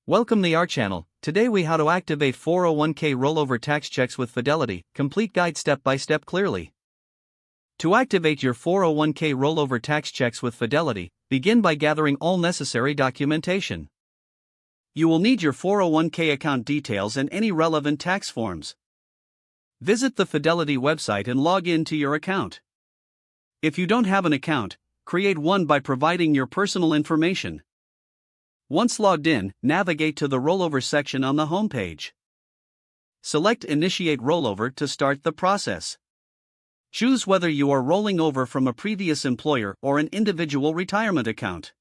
Welcome to our channel. Today we how to activate 401k rollover tax checks with Fidelity. Complete guide step by step clearly. To activate your 401k rollover tax checks with Fidelity, begin by gathering all necessary documentation. You will need your 401k account details and any relevant tax forms. Visit the Fidelity website and log in to your account. If you don't have an account, create one by providing your personal information. Once logged in, navigate to the rollover section on the home page. Select Initiate Rollover to start the process. Choose whether you are rolling over from a previous employer or an individual retirement account.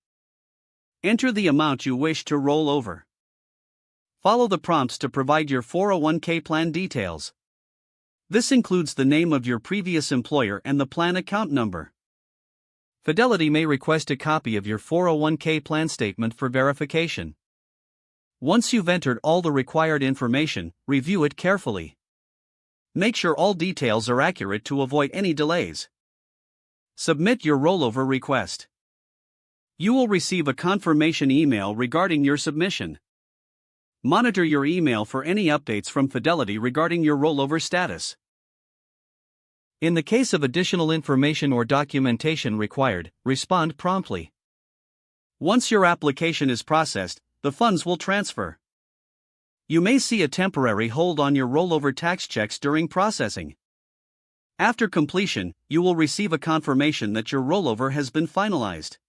Enter the amount you wish to roll over. Follow the prompts to provide your 401k plan details. This includes the name of your previous employer and the plan account number. Fidelity may request a copy of your 401k plan statement for verification. Once you've entered all the required information, review it carefully. Make sure all details are accurate to avoid any delays. Submit your rollover request. You will receive a confirmation email regarding your submission. Monitor your email for any updates from Fidelity regarding your rollover status. In the case of additional information or documentation required, respond promptly. Once your application is processed, the funds will transfer. You may see a temporary hold on your rollover tax checks during processing. After completion, you will receive a confirmation that your rollover has been finalized.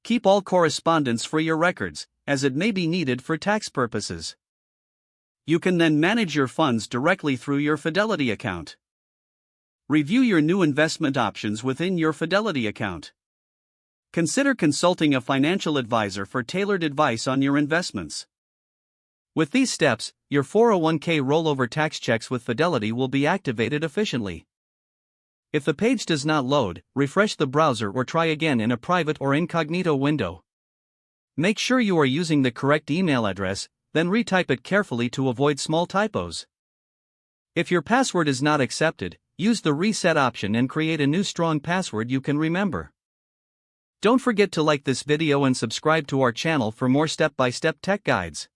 Keep all correspondence for your records, as it may be needed for tax purposes. You can then manage your funds directly through your Fidelity account. Review your new investment options within your Fidelity account. Consider consulting a financial advisor for tailored advice on your investments. With these steps, your 401k rollover tax checks with Fidelity will be activated efficiently. If the page does not load, refresh the browser or try again in a private or incognito window. Make sure you are using the correct email address, then retype it carefully to avoid small typos. If your password is not accepted, use the reset option and create a new strong password you can remember. Don't forget to like this video and subscribe to our channel for more step-by-step tech guides.